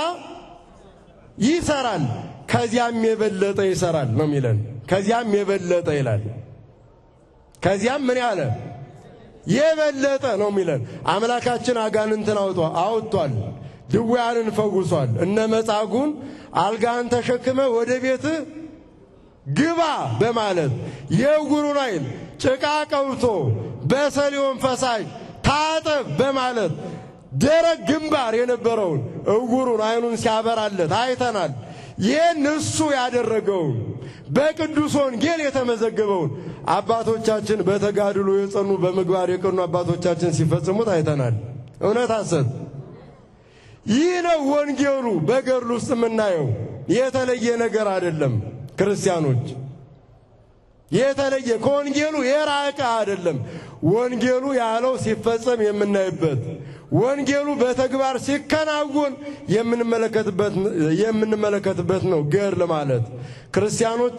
ይሰራል፣ ከዚያም የበለጠ ይሰራል ነው የሚለን። ከዚያም የበለጠ ይላል። ከዚያም ምን ያለ የበለጠ ነው የሚለን። አምላካችን አጋንንትን አውጥቷል፣ ድውያንን ፈውሷል። እነ መጻጉዕን አልጋን ተሸክመ ወደ ቤት ግባ በማለት የዕውሩን ዓይን ጭቃ ቀብቶ በሰሊሆም ፈሳሽ ታጠብ በማለት ደረቅ ግንባር የነበረውን ዕውሩን ዓይኑን ሲያበራለት አይተናል። ይህን እሱ ያደረገውን በቅዱስ ወንጌል የተመዘገበውን አባቶቻችን በተጋድሎ የጸኑ በምግባር የቀኑ አባቶቻችን ሲፈጽሙት አይተናል። እውነት ሐሰት? ይህ ነው ወንጌሉ። በገድሉ ውስጥ የምናየው የተለየ ነገር አይደለም። ክርስቲያኖች የተለየ ከወንጌሉ የራቀ አይደለም። ወንጌሉ ያለው ሲፈጸም የምናይበት፣ ወንጌሉ በተግባር ሲከናወን የምንመለከትበት ነው ገድል ማለት። ክርስቲያኖች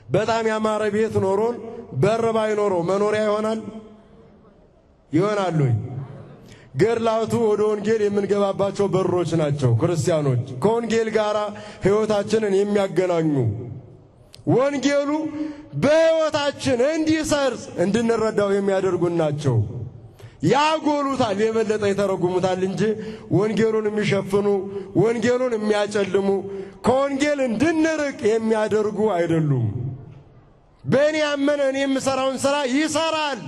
በጣም ያማረ ቤት ኖሮን በር ባይኖረው መኖሪያ ይሆናል? ይሆናሉ። ገድላቱ ወደ ወንጌል የምንገባባቸው በሮች ናቸው። ክርስቲያኖች ከወንጌል ጋር ሕይወታችንን የሚያገናኙ ወንጌሉ በሕይወታችን እንዲሰርጽ እንድንረዳው የሚያደርጉን ናቸው። ያጎሉታል፣ የበለጠ ይተረጉሙታል እንጂ ወንጌሉን የሚሸፍኑ ወንጌሉን የሚያጨልሙ ከወንጌል እንድንርቅ የሚያደርጉ አይደሉም። በእኔ ያመነ እኔ የምሰራውን ሥራ ይሰራል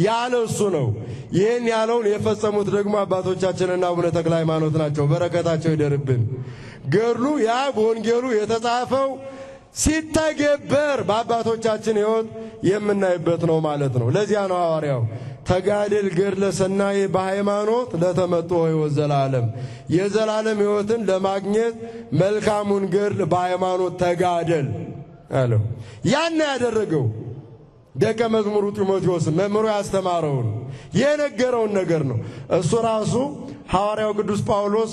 ያለ እሱ ነው። ይህን ያለውን የፈጸሙት ደግሞ አባቶቻችንና አቡነ ተክለ ሃይማኖት ናቸው። በረከታቸው ይደርብን። ገድሉ ያ በወንጌሉ የተጻፈው ሲተገበር በአባቶቻችን ሕይወት የምናይበት ነው ማለት ነው። ለዚያ ነው ሐዋርያው ተጋድል ገድለ ሰናይ በሃይማኖት ለተመጥኦ ሕይወት ዘላለም፣ የዘላለም ሕይወትን ለማግኘት መልካሙን ገድል በሃይማኖት ተጋደል አለው። ያን ያደረገው ደቀ መዝሙሩ ጢሞቴዎስ መምህሩ ያስተማረውን የነገረውን ነገር ነው። እሱ ራሱ ሐዋርያው ቅዱስ ጳውሎስ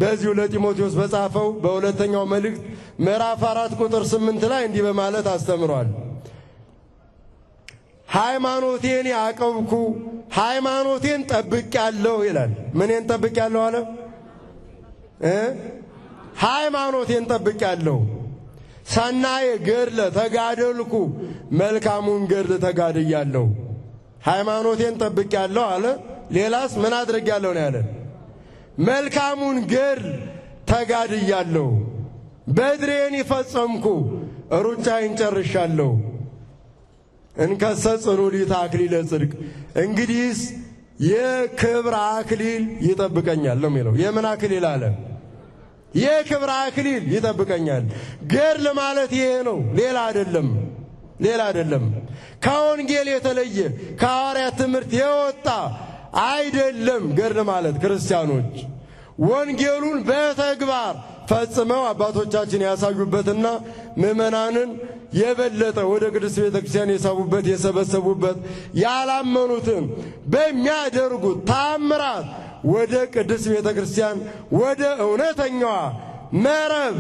በዚሁ ለጢሞቴዎስ በጻፈው በሁለተኛው መልእክት ምዕራፍ 4 ቁጥር 8 ላይ እንዲህ በማለት አስተምሯል። ሃይማኖቴን ያቀብኩ ሃይማኖቴን ጠብቄያለሁ ይላል። ምንን ጠብቄያለሁ አለ? ሃይማኖቴን ጠብቄያለሁ። ሰናየ ገድለ ተጋደልኩ መልካሙን ገድል ተጋድያለሁ። ሃይማኖቴን ጠብቄያለሁ አለ። ሌላስ ምን አድርጌያለሁ ነው ያለ? መልካሙን ገድል ተጋድያለሁ። በድሬን ይፈጸምኩ ሩጫዬን ጨርሻለሁ። እንከሰ ጽኑሊት አክሊለ ጽድቅ፣ እንግዲህስ የክብር አክሊል ይጠብቀኛል ነው የሚለው። የምን አክሊል አለ? የክብር አክሊል ይጠብቀኛል። ገድል ማለት ይሄ ነው፣ ሌላ አይደለም፣ ሌላ አይደለም። ከወንጌል የተለየ ከሐዋርያት ትምህርት የወጣ አይደለም። ገድል ማለት ክርስቲያኖች ወንጌሉን በተግባር ፈጽመው አባቶቻችን ያሳዩበትና ምዕመናንን የበለጠ ወደ ቅድስት ቤተ ክርስቲያን የሳቡበት የሰበሰቡበት፣ ያላመኑትን በሚያደርጉት ታምራት ወደ ቅድስት ቤተ ክርስቲያን ወደ እውነተኛዋ መረብ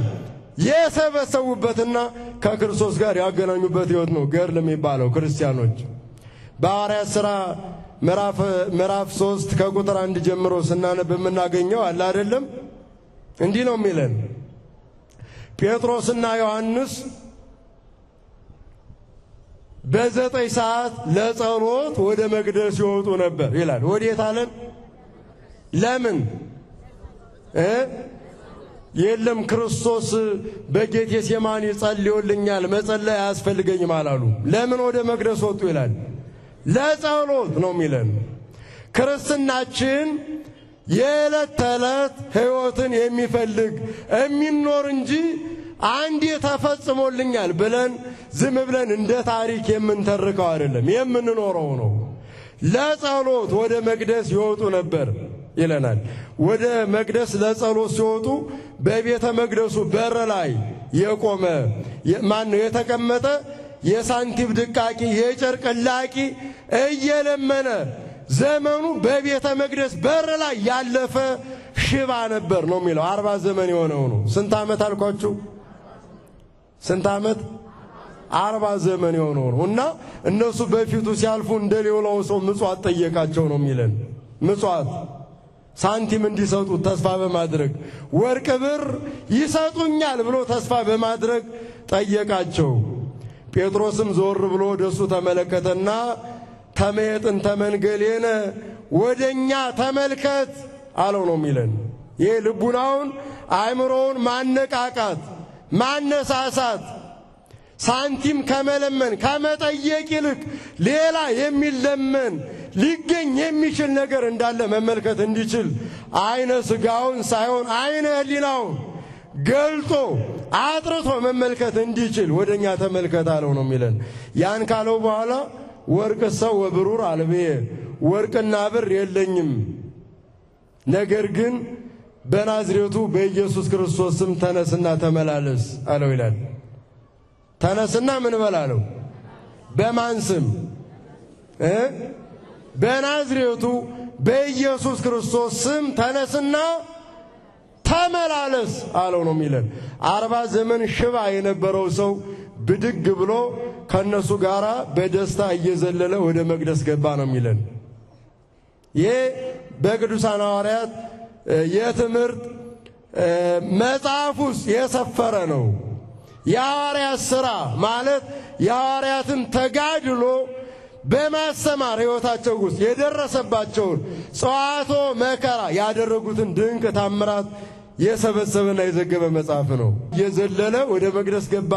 የሰበሰቡበትና ከክርስቶስ ጋር ያገናኙበት ሕይወት ነው ገድል የሚባለው። ክርስቲያኖች በሐዋርያት ሥራ ምዕራፍ 3 ከቁጥር 1 ጀምሮ ስናነብ የምናገኘው አለ አይደለም? እንዲህ ነው የሚለን። ጴጥሮስና ዮሐንስ በ9 ሰዓት ለጸሎት ወደ መቅደስ ይወጡ ነበር ይላል። ወዴት አለን? ለምን? የለም ክርስቶስ በጌቴሴማኒ ጸልዮልኛል መጸለይ አያስፈልገኝም አላሉ። ለምን ወደ መቅደስ ወጡ ይላል? ለጸሎት ነው የሚለን። ክርስትናችን የዕለት ተዕለት ሕይወትን የሚፈልግ የሚኖር እንጂ አንዴ ተፈጽሞልኛል ብለን ዝም ብለን እንደ ታሪክ የምንተርከው አይደለም፣ የምንኖረው ነው። ለጸሎት ወደ መቅደስ ይወጡ ነበር ይለናል። ወደ መቅደስ ለጸሎት ሲወጡ በቤተ መቅደሱ በር ላይ የቆመ ማን የተቀመጠ የሳንቲም ድቃቂ የጨርቅ ላቂ እየለመነ ዘመኑ በቤተ መቅደስ በር ላይ ያለፈ ሽባ ነበር ነው የሚለው። 40 ዘመን የሆነው ነው። ስንት ዓመት አልኳችሁ? ስንት ዓመት? 40 ዘመን የሆነው ነው። እና እነሱ በፊቱ ሲያልፉ እንደሌላው ሰው ምጽዋት ጠየቃቸው ነው የሚለን። ምጽዋት ሳንቲም እንዲሰጡት ተስፋ በማድረግ ወርቅ ብር ይሰጡኛል ብሎ ተስፋ በማድረግ ጠየቃቸው። ጴጥሮስም ዞር ብሎ ወደሱ ተመለከተና ተመየጥን ተመንገሌነ ወደኛ ተመልከት አለው ነው የሚለን። ይህ ልቡናውን አእምሮውን ማነቃቃት ማነሳሳት፣ ሳንቲም ከመለመን ከመጠየቅ ይልቅ ሌላ የሚለመን ሊገኝ የሚችል ነገር እንዳለ መመልከት እንዲችል አይነ ሥጋውን ሳይሆን አይነ ሕሊናውን ገልጦ አጥርቶ መመልከት እንዲችል ወደኛ ተመልከት አለው ነው የሚለን። ያን ካለው በኋላ ወርቅ ሰው ወብሩር አልብየ፣ ወርቅና ብር የለኝም፣ ነገር ግን በናዝሬቱ በኢየሱስ ክርስቶስ ስም ተነስና ተመላለስ አለው ይላል። ተነስና ምን በላለው? በማን ስም? በናዝሬቱ በኢየሱስ ክርስቶስ ስም ተነስና ተመላለስ አለው ነው የሚለን። 40 ዘመን ሽባ የነበረው ሰው ብድግ ብሎ ከነሱ ጋር በደስታ እየዘለለ ወደ መቅደስ ገባ ነው የሚለን። ይህ በቅዱሳን ሐዋርያት የትምህርት መጽሐፍ ውስጥ የሰፈረ ነው። የሐዋርያት ሥራ ማለት የሐዋርያትን ተጋድሎ በማስተማር ሕይወታቸው ውስጥ የደረሰባቸውን ጸዋቶ መከራ ያደረጉትን ድንቅ ታምራት የሰበሰበና የዘገበ መጽሐፍ ነው። የዘለለ ወደ መቅደስ ገባ፣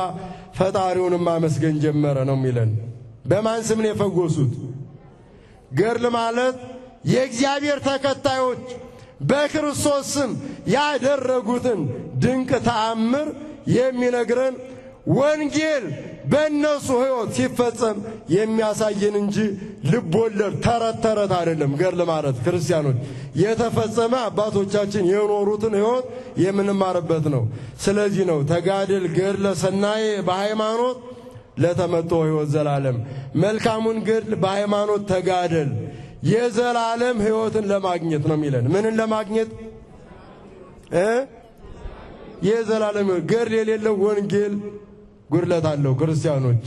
ፈጣሪውንም ማመስገን ጀመረ ነው የሚለን። በማን ስም ነው የፈወሱት? ገድል ማለት የእግዚአብሔር ተከታዮች በክርስቶስ ስም ያደረጉትን ድንቅ ተአምር የሚነግረን ወንጌል በእነሱ ሕይወት ሲፈጸም የሚያሳየን እንጂ ልቦለድ ተረት ተረት አይደለም። ገድል ማለት ክርስቲያኖች የተፈጸመ አባቶቻችን የኖሩትን ሕይወት የምንማርበት ነው። ስለዚህ ነው ተጋድል ገድለ ሰናየ በሃይማኖት ለተመጥኦ ሕይወት ዘላለም። መልካሙን ገድል በሃይማኖት ተጋደል የዘላለም ሕይወትን ለማግኘት ነው የሚለን። ምንን ለማግኘት? የዘላለም ገድል የሌለው ወንጌል ጉድለት አለው። ክርስቲያኖች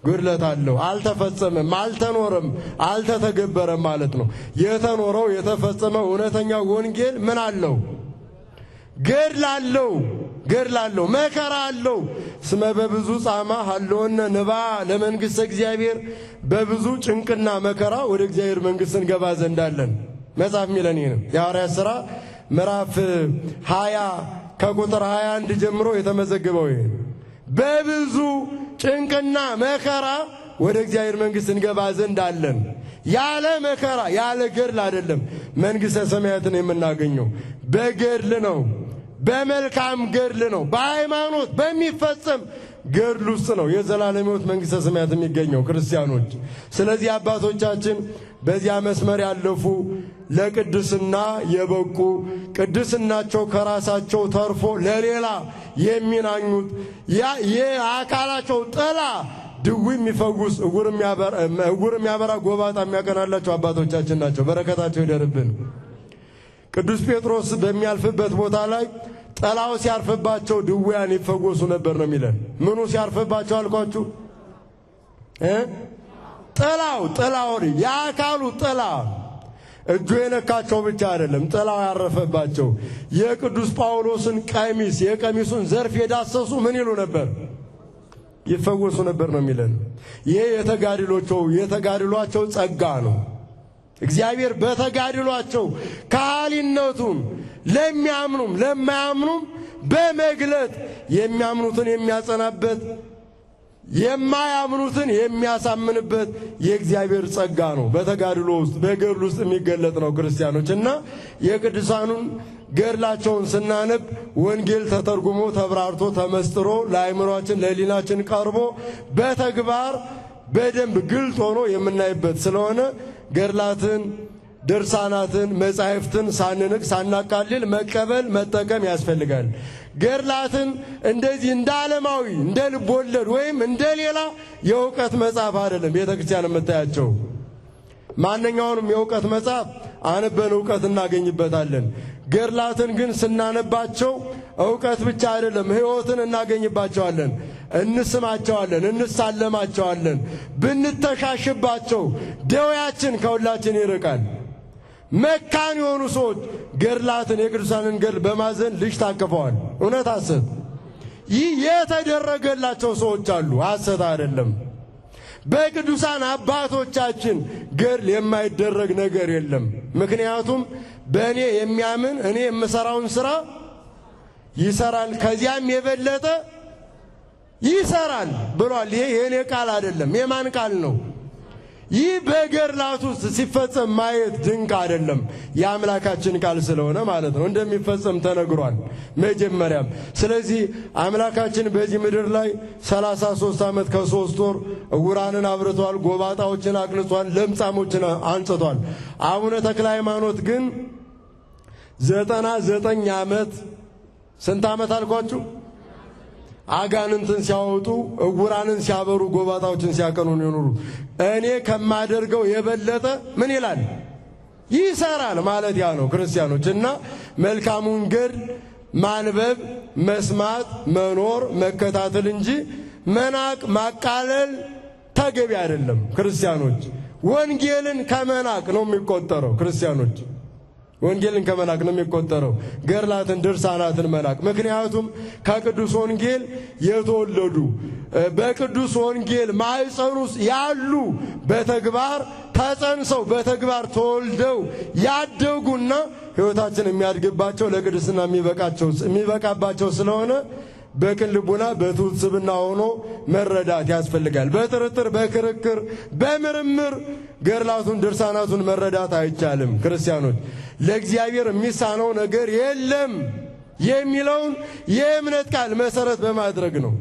ጉድለት አለው። አልተፈጸመም፣ አልተኖረም፣ አልተተገበረም ማለት ነው። የተኖረው የተፈጸመው እውነተኛ ወንጌል ምን አለው? ገድል አለው። ገድል አለው። መከራ አለው። ስመ በብዙ ጻማ ሀሎነ ንባ ለመንግሥተ እግዚአብሔር፣ በብዙ ጭንቅና መከራ ወደ እግዚአብሔር መንግሥት እንገባ ዘንድ አለን። መጽሐፍ ሚለን ይህንም የሐዋርያት ሥራ ምዕራፍ 20 ከቁጥር 21 ጀምሮ የተመዘገበው ይሄ በብዙ ጭንቅና መከራ ወደ እግዚአብሔር መንግሥት እንገባ ዘንድ አለን። ያለ መከራ ያለ ገድል አይደለም መንግሥተ ሰማያትን የምናገኘው። በገድል ነው፣ በመልካም ገድል ነው፣ በሃይማኖት በሚፈጸም ገድል ውስጥ ነው የዘላለም ሕይወት መንግሥተ ሰማያት የሚገኘው ክርስቲያኖች። ስለዚህ አባቶቻችን በዚያ መስመር ያለፉ ለቅድስና የበቁ ቅድስናቸው ከራሳቸው ተርፎ ለሌላ የሚናኙት የአካላቸው ጥላ ድዊ የሚፈውስ እውር የሚያበራ ጎባጣ የሚያቀናላቸው አባቶቻችን ናቸው። በረከታቸው ይደርብን። ቅዱስ ጴጥሮስ በሚያልፍበት ቦታ ላይ ጥላው ሲያርፍባቸው ድውያን ይፈወሱ ነበር ነው የሚለን። ምኑ ሲያርፍባቸው አልኳችሁ? ጥላው የአካሉ ጥላ እጁ የነካቸው ብቻ አይደለም፣ ጥላው ያረፈባቸው። የቅዱስ ጳውሎስን ቀሚስ የቀሚሱን ዘርፍ የዳሰሱ ምን ይሉ ነበር? ይፈወሱ ነበር ነው የሚለን። ይሄ የተጋድሏቸው ጸጋ ነው። እግዚአብሔር በተጋድሏቸው ከሃሊነቱን ለሚያምኑም ለማያምኑም በመግለጥ የሚያምኑትን የሚያጸናበት የማያምኑትን የሚያሳምንበት የእግዚአብሔር ጸጋ ነው። በተጋድሎ ውስጥ በገድል ውስጥ የሚገለጥ ነው ክርስቲያኖች። እና የቅዱሳኑን ገድላቸውን ስናነብ ወንጌል ተተርጉሞ ተብራርቶ ተመስጥሮ ለአእምሯችን ለሕሊናችን ቀርቦ በተግባር በደንብ ግልጥ ሆኖ የምናይበት ስለሆነ ገድላትን፣ ድርሳናትን፣ መጻሕፍትን ሳንንቅ ሳናቃልል መቀበል መጠቀም ያስፈልጋል። ገድላትን እንደዚህ እንደ ዓለማዊ እንደ ልብ ወለድ ወይም እንደ ሌላ የእውቀት መጽሐፍ አይደለም ቤተ ክርስቲያን የምታያቸው። ማንኛውንም የእውቀት መጽሐፍ አንበን እውቀት እናገኝበታለን። ገድላትን ግን ስናነባቸው እውቀት ብቻ አይደለም ሕይወትን እናገኝባቸዋለን፣ እንስማቸዋለን፣ እንሳለማቸዋለን። ብንተሻሽባቸው ደዌያችን ከሁላችን ይርቃል። መካን የሆኑ ሰዎች ገድላትን የቅዱሳንን ገድል በማዘን ልጅ ታቅፈዋል። እውነት ሐሰት? ይህ የተደረገላቸው ሰዎች አሉ፣ ሐሰት አይደለም። በቅዱሳን አባቶቻችን ገድል የማይደረግ ነገር የለም። ምክንያቱም በእኔ የሚያምን እኔ የምሰራውን ሥራ ይሰራል፣ ከዚያም የበለጠ ይሰራል ብሏል። ይሄ የእኔ ቃል አይደለም። የማን ቃል ነው? ይህ በገድላት ውስጥ ሲፈጸም ማየት ድንቅ አይደለም? የአምላካችን ቃል ስለሆነ ማለት ነው። እንደሚፈጸም ተነግሯል መጀመሪያም። ስለዚህ አምላካችን በዚህ ምድር ላይ 33 ዓመት ከ3 ወር ዕውራንን አብርቷል፣ ጎባጣዎችን አቅንቷል፣ ለምጻሞችን አንጽቷል። አቡነ ተክለ ሃይማኖት ግን 99 ዓመት ስንት ዓመት አልኳችሁ? አጋንንትን ሲያወጡ ዕውራንን ሲያበሩ ጎባጣዎችን ሲያቀኑ ይኖሩ። እኔ ከማደርገው የበለጠ ምን ይላል? ይሰራል ማለት ያ ነው ክርስቲያኖች። እና መልካሙን ገድል ማንበብ፣ መስማት፣ መኖር፣ መከታተል እንጂ መናቅ ማቃለል ተገቢ አይደለም ክርስቲያኖች። ወንጌልን ከመናቅ ነው የሚቆጠረው። ክርስቲያኖች ወንጌልን ከመናቅ ነው የሚቆጠረው፣ ገድላትን ድርሳናትን መናቅ። ምክንያቱም ከቅዱስ ወንጌል የተወለዱ በቅዱስ ወንጌል ማኅፀን ውስጥ ያሉ በተግባር ተጸንሰው በተግባር ተወልደው ያደጉና ሕይወታችን የሚያድግባቸው ለቅድስና የሚበቃባቸው ስለሆነ በቅን ልቡና በትሑት ስብዕና ሆኖ መረዳት ያስፈልጋል። በጥርጥር በክርክር በምርምር ገድላቱን ድርሳናቱን መረዳት አይቻልም። ክርስቲያኖች ለእግዚአብሔር የሚሳነው ነገር የለም የሚለውን የእምነት ቃል መሰረት በማድረግ ነው።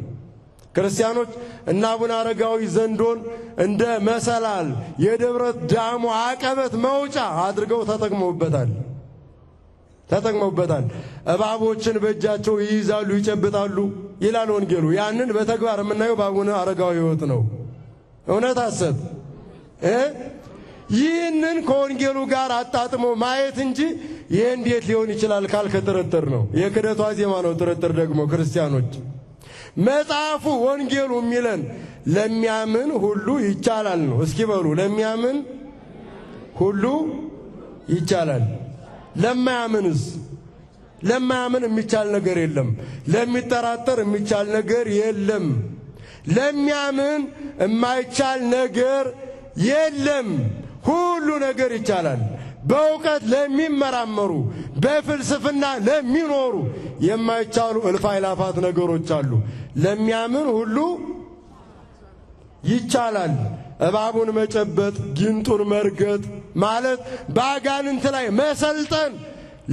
ክርስቲያኖች እና አቡነ አረጋዊ ዘንዶን እንደ መሰላል የደብረ ዳሞ አቀበት መውጫ አድርገው ተጠቅመውበታል። እባቦችን በእጃቸው ይይዛሉ፣ ይጨብጣሉ ይላል ወንጌሉ። ያንን በተግባር የምናየው በአቡነ አረጋዊ ሕይወት ነው። እውነት ሐሰት ይህንን ከወንጌሉ ጋር አጣጥሞ ማየት እንጂ ይህ እንዴት ሊሆን ይችላል ካልከ ጥርጥር ነው። የክደቷ ዜማ ነው ጥርጥር። ደግሞ ክርስቲያኖች መጽሐፉ ወንጌሉ የሚለን ለሚያምን ሁሉ ይቻላል ነው። እስኪ በሉ ለሚያምን ሁሉ ይቻላል። ለማያምንስ? ለማያምን የሚቻል ነገር የለም። ለሚጠራጠር የሚቻል ነገር የለም። ለሚያምን የማይቻል ነገር የለም። ሁሉ ነገር ይቻላል። በእውቀት ለሚመራመሩ በፍልስፍና ለሚኖሩ የማይቻሉ እልፍ አእላፋት ነገሮች አሉ። ለሚያምን ሁሉ ይቻላል። እባቡን መጨበጥ፣ ጊንጡን መርገጥ ማለት በአጋንንት ላይ መሰልጠን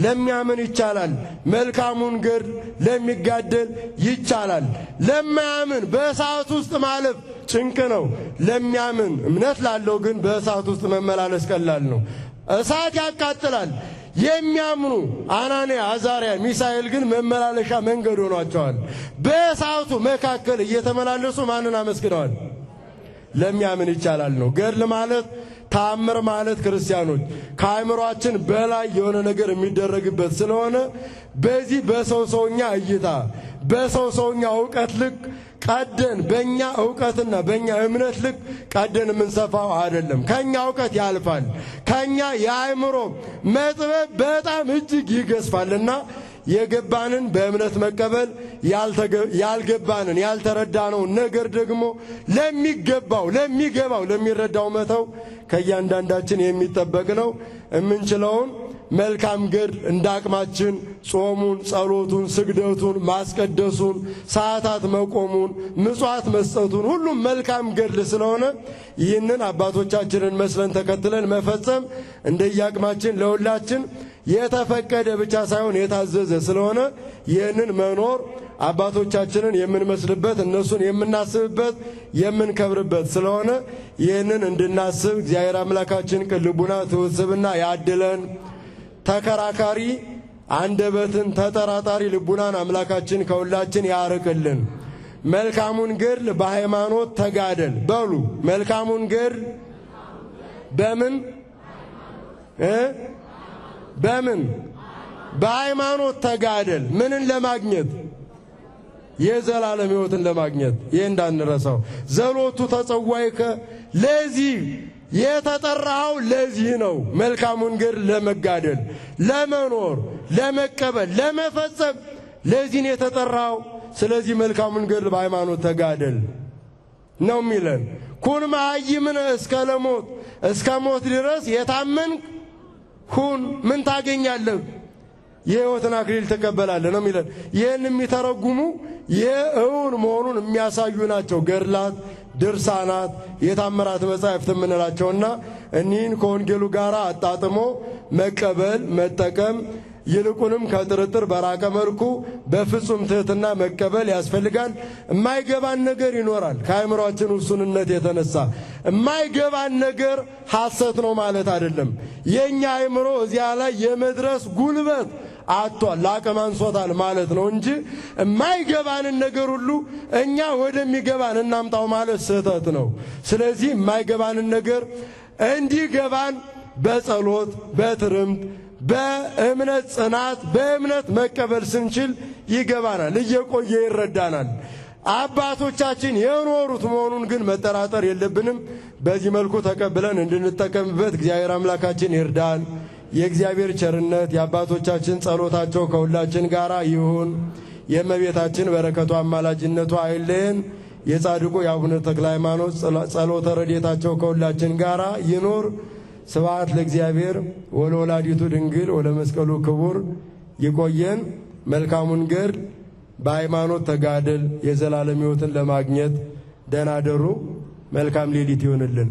ለሚያምን ይቻላል። መልካሙን ገድል ለሚጋደል ይቻላል። ለማያምን በእሳት ውስጥ ማለፍ ጭንቅ ነው። ለሚያምን እምነት ላለው ግን በእሳት ውስጥ መመላለስ ቀላል ነው። እሳት ያቃጥላል። የሚያምኑ አናንያ፣ አዛርያ፣ ሚሳኤል ግን መመላለሻ መንገድ ሆኗቸዋል። በእሳቱ መካከል እየተመላለሱ ማንን አመስግነዋል? ለሚያምን ይቻላል ነው። ገድል ማለት ተአምር ማለት ክርስቲያኖች ከአእምሯችን በላይ የሆነ ነገር የሚደረግበት ስለሆነ በዚህ በሰውኛ እይታ በሰውኛ ዕውቀት ልክ ቀደን በእኛ ዕውቀትና በእኛ እምነት ልክ ቀደን የምንሰፋው አይደለም። ከእኛ ዕውቀት ያልፋል። ከእኛ የአእምሮ መጥበብ በጣም እጅግ ይገዝፋልና የገባንን በእምነት መቀበል፣ ያልገባንን ያልተረዳነውን ነገር ደግሞ ለሚገባው ለሚረዳው መተው ከእያንዳንዳችን የሚጠበቅ ነው። የምንችለውን መልካም ገድል እንዳቅማችን ጾሙን፣ ጸሎቱን፣ ስግደቱን፣ ማስቀደሱን፣ ሰዓታት መቆሙን፣ ምጽዋት መስጠቱን ሁሉም መልካም ገድል ስለሆነ ይህንን አባቶቻችንን መስለን ተከትለን መፈጸም እንደየአቅማችን ለሁላችን የተፈቀደ ብቻ ሳይሆን የታዘዘ ስለሆነ ይህንን መኖር አባቶቻችንን የምንመስልበት እነሱን የምናስብበት የምንከብርበት ስለሆነ ይህንን እንድናስብ እግዚአብሔር አምላካችን ቅን ልቡና ትሑት ስብዕና ያድለን። ተከራካሪ አንደበትን ተጠራጣሪ ልቡናን አምላካችን ከሁላችን ያርቅልን። መልካሙን ገድል በሃይማኖት ተጋደል በሉ። መልካሙን ገድል በምን በሃይማኖት ተጋደል። ምንን ለማግኘት? የዘላለም ሕይወትን ለማግኘት። ይህ እንዳንረሳው። ዘሎቱ ተጸዋይከ ለዚህ የተጠራኸው ለዚህ ነው። መልካሙን ገድል ለመጋደል፣ ለመኖር፣ ለመቀበል፣ ለመፈጸም ለዚህን የተጠራኸው። ስለዚህ መልካሙን ገድል በሃይማኖት ተጋደል ነው የሚለን። ኩን መሃይምነ እስከ ሞት ድረስ የታመንክ ሁን። ምን ታገኛለህ? የሕይወትን አክሊል ትቀበላለህ ነው የሚለን። ይህን የሚተረጉሙ የእውን መሆኑን የሚያሳዩ ናቸው ገድላት፣ ድርሳናት፣ የታምራት መጻሕፍት የምንላቸውና እኒህን ከወንጌሉ ጋር አጣጥሞ መቀበል መጠቀም፣ ይልቁንም ከጥርጥር በራቀ መልኩ በፍጹም ትሕትና መቀበል ያስፈልጋል። የማይገባን ነገር ይኖራል። ከአእምሯችን ውሱንነት የተነሳ የማይገባን ነገር ሐሰት ነው ማለት አይደለም። የኛ አእምሮ እዚያ ላይ የመድረስ ጉልበት አጥቷል፣ አቅም አንሶታል ማለት ነው እንጂ የማይገባንን ነገር ሁሉ እኛ ወደሚገባን እናምጣው ማለት ስህተት ነው። ስለዚህ የማይገባንን ነገር እንዲገባን በጸሎት በትርምት በእምነት ጽናት በእምነት መቀበል ስንችል ይገባናል፣ እየቆየ ይረዳናል። አባቶቻችን የኖሩት መሆኑን ግን መጠራጠር የለብንም። በዚህ መልኩ ተቀብለን እንድንጠቀምበት እግዚአብሔር አምላካችን ይርዳን። የእግዚአብሔር ቸርነት የአባቶቻችን ጸሎታቸው ከሁላችን ጋር ይሁን። የእመቤታችን በረከቷ አማላጅነቷ አይለየን። የጻድቁ የአቡነ ተክለ ሃይማኖት ጸሎተ ረድኤታቸው ከሁላችን ጋር ይኑር። ስብሐት ለእግዚአብሔር ወለወላዲቱ ድንግል ወለመስቀሉ ክቡር። ይቆየን። መልካሙን ገድል በሃይማኖት ተጋድል የዘላለም ሕይወትን ለማግኘት ደህና ደሩ። መልካም ሌሊት ይሁንልን።